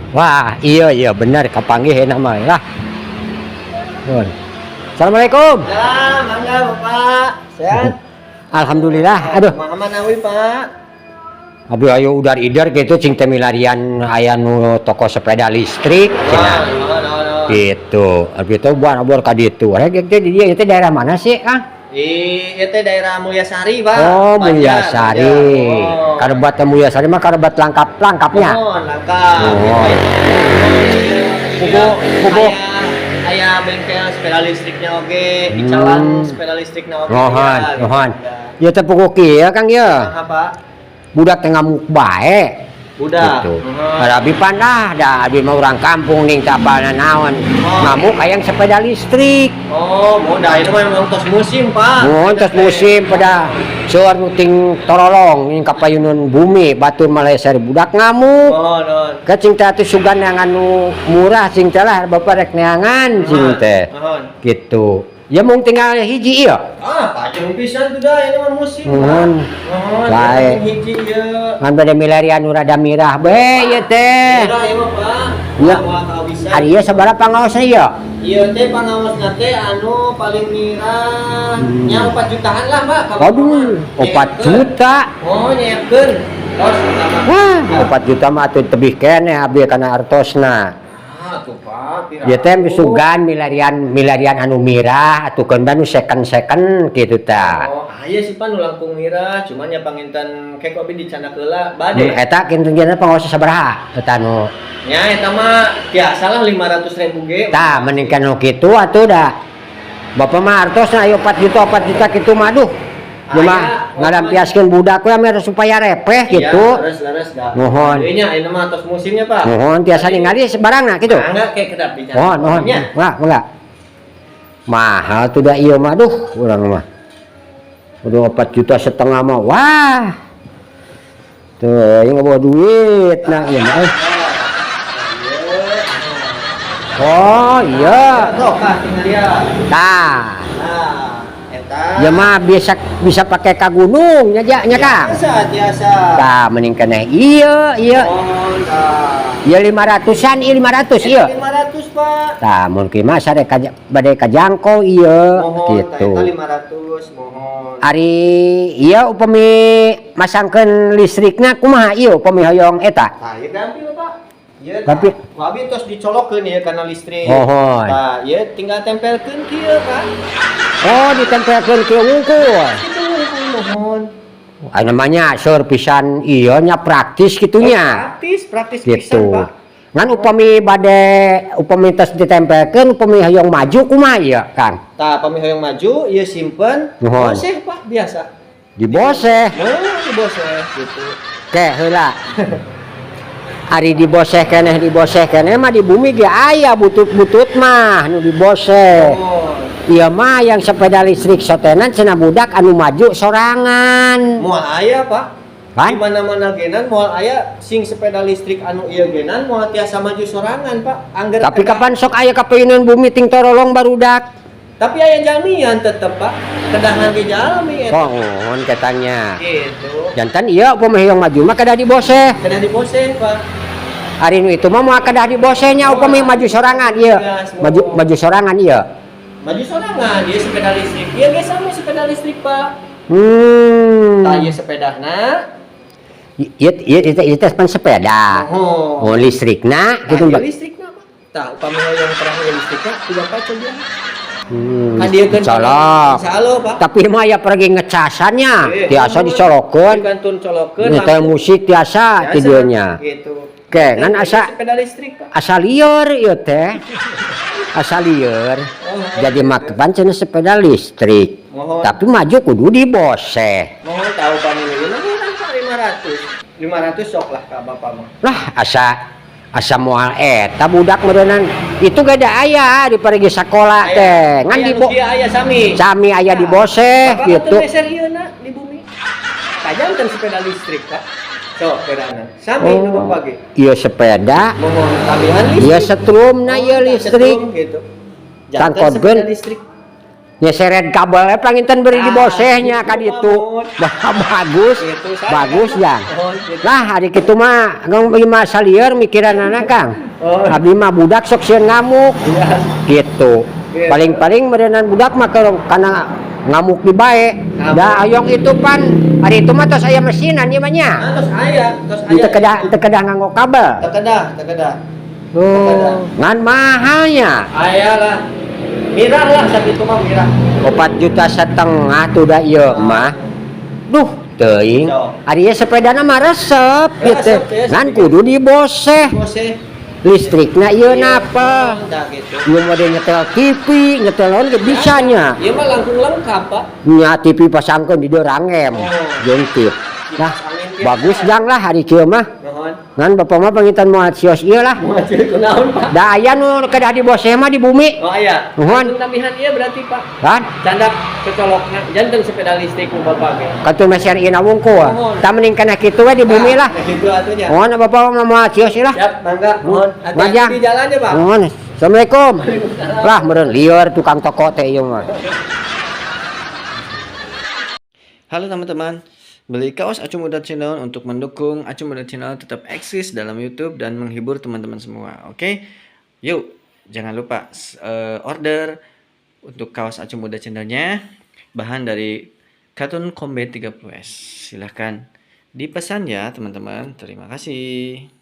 Wah, iya benar kapanggih nama lah. Nun. Assalamualaikum. Ya, mangga Bapak. Sehat? Alhamdulillah. Aduh, Aman awi Pak. abi ayo udar-idar gitu cing teh milarian aya nu toko sepeda listrik cenah. Gitu. Abi teh buat ka ditu. Rek teh di dieu teh daerah mana sih, Kang? Itu daerah Mulyasari, Pak. Oh, Mulyasari. Oh. Karebat teh Mulyasari mah karebat lengkapnya. Oh, lengkap. Oh. Kubu Aya bengkel sepeda listriknya oge, di Calang sepeda listriknya oge. Mohon. Ya teh pokok kieu Kang ya. Apa? Budak teh ngamuk bae. Budak. Gitu. Ada abi pandah, da abi mah urang kampung ning tapana naon. Ngamuk hayang sepeda listrik. Oh, moda itu memang tos musim, Pak. Mohon tos musim pada seueur nu ting torolong ning kapayunan bumi batur Malaysia budak ngamuk. Oh, non. Kacing teh atuh sugan yang anu murah cing teh lah bapak rek neangan cing teh. Gitu. Ya mung tinggal hiji ieu. Ah, pacung pisan tuh dah ini mah musim. Mohon. Bae. Hiji ieu. Ngan bade milarian nu rada mirah be ieu teh. Mirah ieu mah, Pak. Ya. Moal bisa. Ari ieu sabaraha pangaosna ieu? Ieu teh pangawasna teh anu paling mirah nya 4 jutaan lah, Pak. Aduh, 4 juta. Oh, nyekeun. Tos pertama. Wah, 4 juta mah atuh tebih keneh abdi kana artosna. Ah, tuh Pak. Ieu teh sugan milarian anu mirah atuh keun nu second kitu tah. Oh, aya sih Pak nu langkung mirah, cuman ya panginten kek abi dicanda heula bade. Eta kintunjeunna pangaos sabaraha eta nu? Nya eta mah biasalah 500.000 ge. Tah mending kana kitu atuh da. Bapak mah artosna aya 4 juta kitu mah aduh. Cuma ngalampiaskeun budak we ame supaya repeh gitu. Leres dah. Mohon. Ieu nya ini mah tos musimnya, Pak. Mohon tiasa ningali sebarangna kitu. Enggak kayak kedap bicara. Mohon. Enggak. Mahal tuh da ieu mah aduh urang mah. Udah 4 juta setengah mah. Wah. Tuh, ieu bawa duit nah ieu mah. Oh, iya. Tuh, Pak, tinggal dia. Tah. Nah, eta. Ya mah bisa pakai ka gunung nya Kang. Biasa. Tah mending keneh iya. Oh, tah. Iya 500-an, iya 500 iya. 500, Pak. Tah mungkin mah sare bade kajangkau iya Mohon, gitu. eta 500, mohon. Ari iya upami masangkeun listrikna kumaha iya upami hoyong eta? Tah, ieu gampil, Pak. Ieu Tapi abi tos dicolokkeun ieu kana listrik. Mohon. Tah, ieu tinggal tempelkeun kieu, Pak. oh ditempelkeun ke wungkul. Itu mohon. Namanya seur pisan iya nya praktis gitunya. Praktis Gitu. pisan, Pak. Ngan upami tos ditempelkeun upami hoyong maju kumaha ieu Kang? Tah, pami hoyong maju, ieu simpen. Mohon. Boseh, Pak, biasa. Diboseh. Oh, diboseh gitu. Ke heula. Ari diboseh keneh mah di bumi ge aya butut-butut mah nu diboseh. Oh. Ieu mah yang sepeda listrik sotenan cenah budak anu maju sorangan. Moal aya, Pak. Kan? Di mana-mana genan moal aya sing sepeda listrik anu ieu genan moal tiasa maju sorangan, Pak. Angger Tapi kapan sok aya kapeueun bumi ting torolong barudak? Tapi aya jaminan tetep, Pak. Kedahan di jalmi eta. Pohon katanya. Gitu. Jantan iya upami yang maju mah kada diboseh. Kedah diboseh, Pak. Ari nu itu mah moal kada dibosehnya upami maju sorangan ieu. Maju sorangan ieu. Maju sorangan, dia sepeda listrik. Ieu ge sama sepeda listrik, Pak. Tah ieu sepedana. Ieu teh pan sepeda. Oh. Oh listrikna gitu Ieu listrikna, Pak. Tah upami yang terang ieu listrikna udah Pak coba. Kan dia kan salah. Pak. Tapi mah ya pergi ngecasannya. Tiasa dicolokkeun. Kantun colokeun. Nyetel musik tiasa tidurnya. Gitu. Oke, kan sepeda listrik, Pak. asa lieur ieu teh. Asa lieur. Jadi makepan cenah sepeda listrik. Mohon. Tapi maju kudu diboseh. Mohon tahu pamilihna murah, Pak, 500. 500 sok lah ka Bapak mah. Lah asa moal eta budak meureunnan itu gak ada aya di pergi sakola teh. Ngan di aya sami. Sami aya diboseh gitu. Bapak geser ieu na di bumi. Kajanten sepeda listrik, Pak. Sok sepedana. Sami nu Bapak ge. Ieu sepeda. Mohon tambahan listrik. Ieu setrumna ieu listrik. Gitu. Tangkodkeun listrik. Nyeseret kabelnya panginten beri di bosehnya kan itu. Bagus. Itu saya Bagus kan. ya. Oh, gitu. Lah hari kitu mah gang mah salieur mikiran anak Kang. Oh. Abdi mah budak sok sieun ngamuk. Iya. Gitu. Gitu. Paling-paling merenang budak mah kalau karena ngamuk di bae. Ngamuk. Da ayong itu pan hari itu mah tos aya mesinan ieu mah nya. Terus aya. Teu kedah nganggo kabel. Tekedah. Oh, ngan mahalnya. Aya lah. Mirah lah saat itu mah mirah. 4,5 juta tuh da ieu mah. Duh, teuing. Ari ieu sepedana mah resep gitu. Resep, ya, Ngan sepeda. kudu diboseh. Bose. Listrikna ieu napa? Dah gitu. Ieu mah nyetel TV, nyetel lawan ge bisanya. Ieu mah langkung lengkap, Pak. Nya TV pasangkeun di dieu rangem. Oh. Jeung tip. Nah, Angin tip. bagus jang lah hari kieu mah. Mohon. Ngan bapak mah pangitan moal sios ieu lah. Mau cerita kunaon, Pak? Da aya nu kedah diboseh mah di bumi. Oh aya. Mohon. Tambihan ieu berarti, Pak. Kan? Candak kecolokna janten sepeda listrik nu Bapak ge. Katu meser ina wungkul. Mohon. Ta mending kana kitu we di bumi lah. Nah, gitu atunya. Mohon bapak mah moal sios ieu lah. Siap, mangga. Mohon. Ngajak. Hati-hati di jalannya, Pak. Mohon. Assalamualaikum. Lah meureun lieur tukang toko teh ieu mah. Halo teman-teman, beli kaos Acu Muda Channel untuk mendukung Acu Muda Channel tetap eksis dalam YouTube dan menghibur teman-teman semua. Oke, yuk jangan lupa order untuk kaos Acu Muda Channelnya, bahan dari Cartoon Combat 30S. Silahkan dipesan ya teman-teman. Terima kasih.